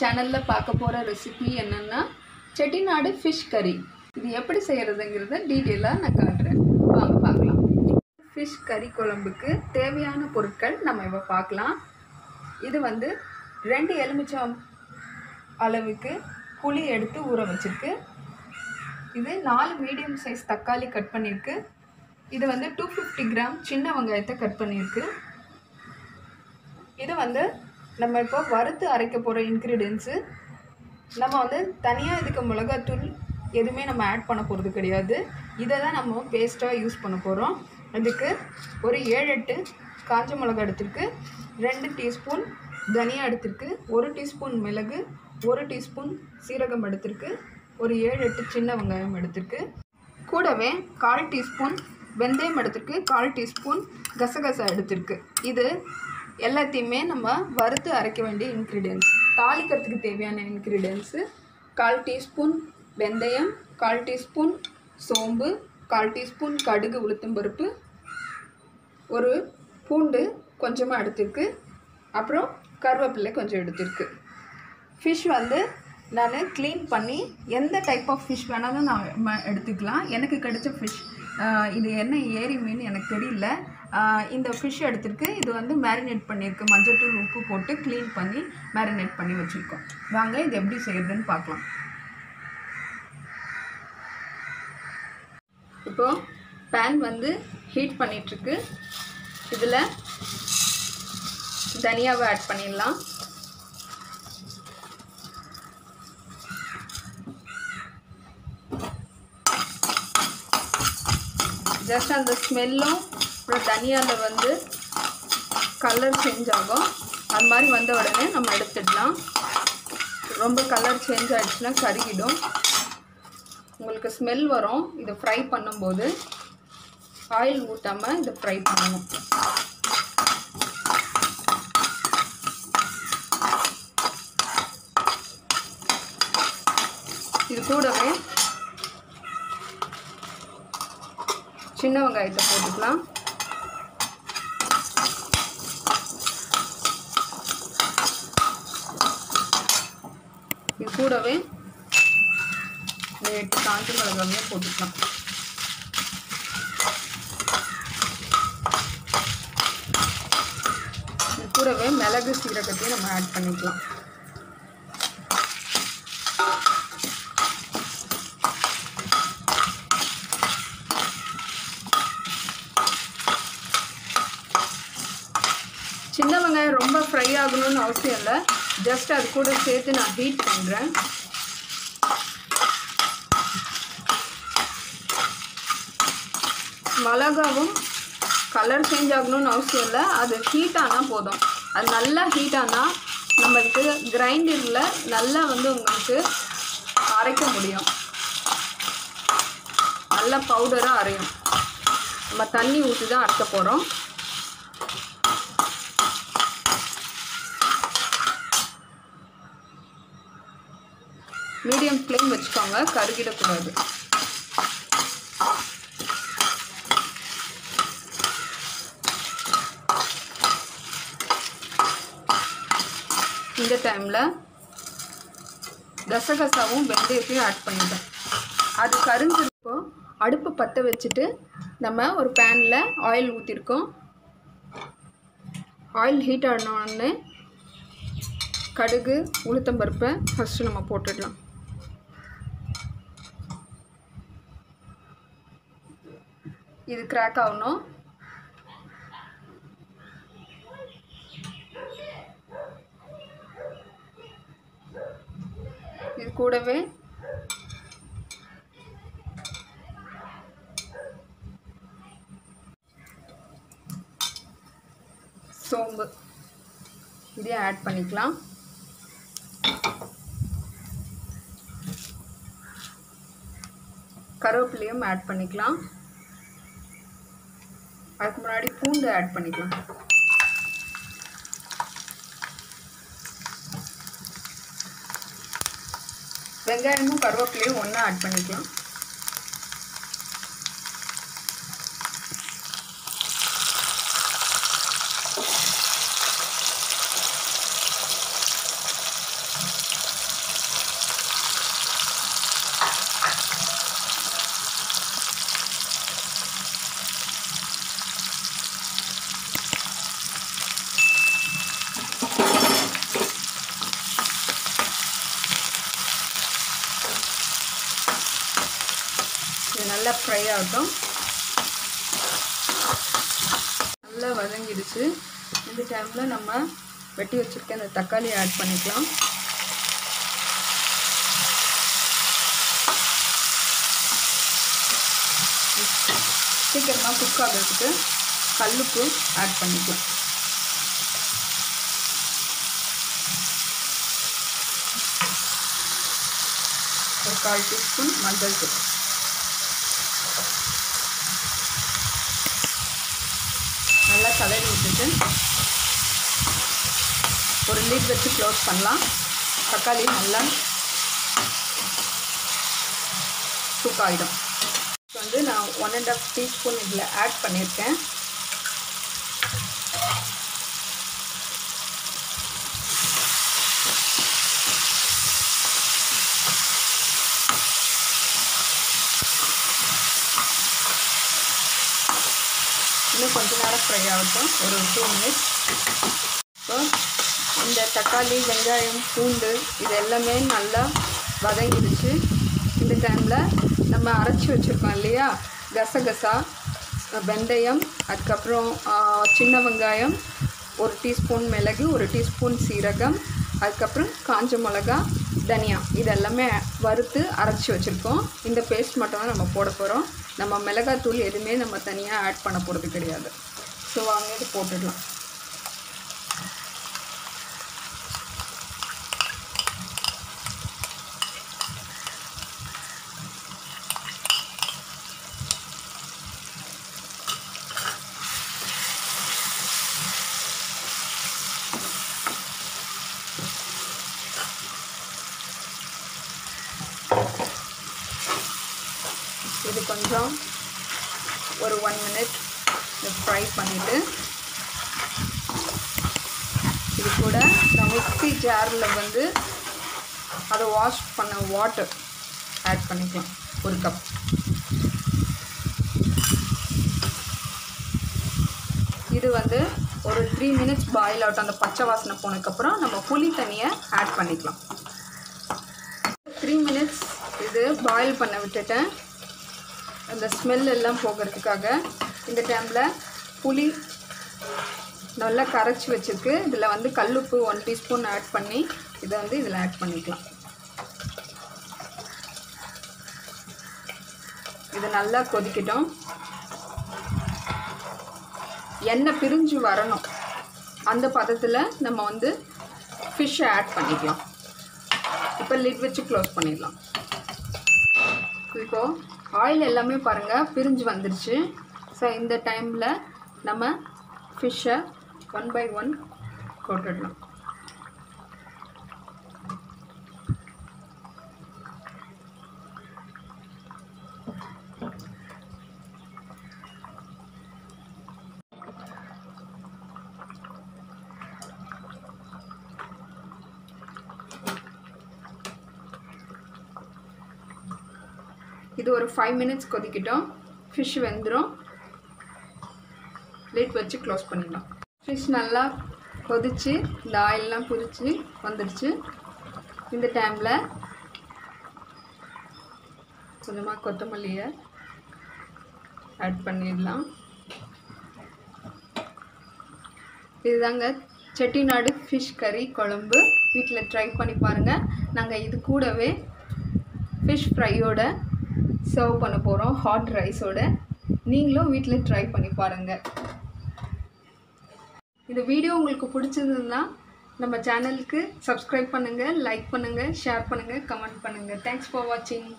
சேனல்ல பார்க்க போற ரெசிபி என்னன்னா செட்டிநாடு ஃபிஷ் கறி. இது எப்படி செய்யறதுங்கறத டீடைலா நான் காட்டுறேன். வாங்க பார்க்கலாம். ஃபிஷ் கறி குழம்புக்கு தேவையான பொருட்கள் நம்ம இப்ப பார்க்கலாம். இது வந்து 2 எலுமிச்சம் அளவுக்கு புளி எடுத்து ஊற வச்சிருக்கு. இது 4 மீடியம் சைஸ் தக்காளி கட் பண்ணிருக்கு. இது வந்து 250 கிராம் சின்ன வெங்காயத்தை கட் பண்ணிருக்கு. இது வந்து நம்ம இப்போ வறுத்து அரைக்க போகிற இன்க்ரீடியன்ஸு. நம்ம வந்து தனியாக இதுக்கு மிளகாத்தூள் எதுவுமே நம்ம ஆட் பண்ண போகிறது கிடையாது. இதை தான் நம்ம பேஸ்ட்டாக யூஸ் பண்ண போகிறோம். இதுக்கு ஒரு 7-8 காஞ்ச மிளகா எடுத்துருக்கு, 2 டீஸ்பூன் தனியா எடுத்துருக்கு, 1 டீஸ்பூன் மிளகு, 1 டீஸ்பூன் சீரகம் எடுத்துருக்கு, ஒரு 7-8 சின்ன வெங்காயம் எடுத்துருக்கு. கூடவே 1/4 டீஸ்பூன் வெந்தயம் எடுத்துருக்கு, 1/4 டீஸ்பூன் கசகசா எடுத்துருக்கு. இது எல்லாத்தையுமே நம்ம வறுத்து அரைக்க வேண்டிய இன்க்ரீடியன்ஸ். தாளிக்கிறதுக்கு தேவையான இன்க்ரீடியன்ஸு 1/4 டீஸ்பூன் வெந்தயம், 1/4 டீஸ்பூன் சோம்பு, 1/4 டீஸ்பூன் கடுகு உளுத்தம்பருப்பு, ஒரு பூண்டு கொஞ்சமாக எடுத்துருக்கு, அப்புறம் கருவேப்பிலை கொஞ்சம் எடுத்துருக்கு. ஃபிஷ் வந்து நான் க்ளீன் பண்ணி எந்த டைப் ஆஃப் ஃபிஷ் வேணாலும் நான் எடுத்துக்கலாம். எனக்கு கிடைச்ச ஃபிஷ் இது என்ன ஏரி மீன் எனக்கு தெரியல. இந்த ஃபிஷ் எடுத்துருக்கு. இது வந்து மேரினேட் பண்ணியிருக்கு. மஞ்சள்தூள் உப்பு போட்டு க்ளீன் பண்ணி மேரினேட் பண்ணி வச்சுருக்கோம். வாங்க இது எப்படி செய்யறதுன்னு பார்க்கலாம். இப்போது பேன் வந்து ஹீட் பண்ணிகிட்ருக்கு. இதில் தனியாவை ஆட் பண்ணிடலாம். ஜஸ்ட் அந்த ஸ்மெல்லும் அப்புறம் தனியாவில் வந்து கலர் சேஞ்ச் ஆகும். அது மாதிரி வந்த உடனே நம்ம எடுத்துடலாம். ரொம்ப கலர் சேஞ்ச் ஆகிடுச்சுன்னா கருகிடும். உங்களுக்கு ஸ்மெல் வரும். இதை ஃப்ரை பண்ணும்போது ஆயில் ஊற்றாமல் இதை ஃப்ரை பண்ணணும். இது கூடவே சின்ன வெங்காயத்தை போட்டுக்கலாம். இது கூடவே 8 காஞ்ச மிளகாயும் போட்டுக்கலாம். இது கூடவே மிளகு சீரகத்தையும் நம்ம ஆட் பண்ணிக்கலாம். சின்ன வெங்காயம் ரொம்ப ஃப்ரை ஆகணும்னு அவசியம் இல்லை. ஜஸ்ட் அது கூட சேர்த்து நான் ஹீட் பண்ணுறேன். மிளகாவும் கலர் சேஞ்ச் ஆகணும்னு அவசியம் இல்லை. அது ஹீட் ஆனால் போதும். அது நல்லா ஹீட் ஆனால் நம்மளுக்கு கிரைண்டரில் நல்லா வந்து உங்களுக்கு அரைக்க முடியும். நல்லா பவுடராக அரையும். நம்ம தண்ணி ஊற்றி தான் அரைக்க போகிறோம். மீடியம் ஃப்ளேம் வச்சுக்கோங்க, கருகிடக்கூடாது. இந்த டைமில் கசகசாவும் வெந்தயத்தையும் ஆட் பண்ணிட்டேன். அது கரிஞ்சிருக்கோ அடுப்பை பற்ற வச்சுட்டு நம்ம ஒரு பேனில் ஆயில் ஊற்றிருக்கோம். ஆயில் ஹீட் ஆனோடனே கடுகு உளுத்தம்பருப்பை ஃபஸ்ட்டு நம்ம போட்டுடலாம். இது கிராக் ஆகணும். இது கூடவே சோம்பு இதையும் ஆட் பண்ணிக்கலாம். கருவேப்பிலையும் ஆட் பண்ணிக்கலாம். அதுக்கு முன்னாடி பூண்டு ஆட் பண்ணிக்கலாம். வெங்காயமும் கருவேப்பிலையும் ஒன்றா ஆட் பண்ணிக்கலாம். இது நல்லா ஃப்ரை ஆகட்டும். நல்லா வதங்கிடுச்சு. இந்த டைமில் நம்ம வெட்டி வச்சுருக்க அந்த தக்காளியை ஆட் பண்ணிக்கலாம். சீக்கிரமாக குக் ஆகிறதுக்கு கல்லுப்பு ஆட் பண்ணிக்கலாம். ஒரு 1/4 டீஸ்பூன் மஞ்சள் தூள். நல்லா கலரி விட்டுட்டு ஒரு லிட் வச்சு க்ளோஸ் பண்ணலாம். தக்காளி நல்லா குக் ஆகிடும். வந்து நான் 1.5 டீஸ்பூன் இதில் ஆட் பண்ணியிருக்கேன். இன்னும் கொஞ்ச நேரம் ஃப்ரை ஆகட்டும், ஒரு 2 மினிட்ஸ். ஸோ இந்த தக்காளி, வெங்காயம், பூண்டு இது எல்லாமே நல்லா வதங்கிடுச்சு. இந்த டைமில் நம்ம அரைச்சி வச்சுருக்கோம் இல்லையா, கசகசா, வெந்தயம், அதுக்கப்புறம் சின்ன வெங்காயம், 1 டீஸ்பூன் மிளகு, 1 டீஸ்பூன் சீரகம், அதுக்கப்புறம் காஞ்ச மிளகா, தனியா, இதெல்லாமே வறுத்து அரைச்சி வச்சுருக்கோம். இந்த பேஸ்ட் மட்டும் தான் நம்ம போட போகிறோம். நம்ம மிளகாத்தூள் எதுவுமே நம்ம தனியாக ஆட் பண்ண போகிறது கிடையாது. ஸோ வாங்க இது போட்டுடலாம். இது கொஞ்சம் ஒரு 1 மினிட் ஃப்ரை பண்ணிவிட்டு இது கூட நான் மிக்ஸி ஜாரில் வந்து அதை வாஷ் பண்ண வாட்டர் ஆட் பண்ணிக்கலாம், 1 கப். இது வந்து ஒரு 3 மினிட்ஸ் பாயில் ஆகட்டும். அந்த பச்சை வாசனை போனதுக்கப்புறம் நம்ம புளி தண்ணியை ஆட் பண்ணிக்கலாம். 3 மினிட்ஸ் இது பாயில் பண்ண விட்டுட்டேன், அந்த ஸ்மெல் எல்லாம் போகிறதுக்காக. இந்த டைமில் புளி நல்லா கரைச்சி வச்சுருக்கு. இதில் வந்து கல்லுப்பு 1 டீஸ்பூன் ஆட் பண்ணி இதை வந்து இதில் ஆட் பண்ணிக்கலாம். இது நல்லா கொதிக்கட்டும். எண்ணெய் பிரிஞ்சு வரணும். அந்த பதத்தில் நம்ம வந்து ஃபிஷ்ஷை ஆட் பண்ணிக்கலாம். இப்போ லிட் வச்சு க்ளோஸ் பண்ணிடலாம். இப்போது ஆயில் எல்லாமே பாருங்கள் பிரிஞ்சு வந்துருச்சு. ஸோ இந்த டைமில் நம்ம ஃபிஷ்ஷை 1 by 1 போட்டுடலாம். இது ஒரு 5 மினிட்ஸ் கொதிக்கட்டும். ஃபிஷ் வெந்துடும். லிட் வச்சு க்ளோஸ் பண்ணிடலாம். ஃபிஷ் நல்லா கொதிச்சு இந்த ஆயிலெலாம் பிரித்து வந்துடுச்சு. இந்த டைமில் கொஞ்சமாக கொத்தமல்லியை ஆட் பண்ணிடலாம். இதுதாங்க செட்டிநாடு ஃபிஷ் கறி குழம்பு. வீட்டில் ட்ரை பண்ணி பாருங்கள். நாங்கள் இது கூடவே ஃபிஷ் ஃப்ரையோட சர்வ் பண்ண போகிறோம், ஹாட் ரைஸோட. நீங்களும் வீட்டில் ட்ரை பண்ணி பாருங்கள். இந்த வீடியோ உங்களுக்கு பிடிச்சிருந்ததுன்னா நம்ம சேனலுக்கு சப்ஸ்கிரைப் பண்ணுங்கள், லைக் பண்ணுங்கள், ஷேர் பண்ணுங்கள், கமெண்ட் பண்ணுங்கள். தேங்க்ஸ் ஃபார் வாட்சிங்.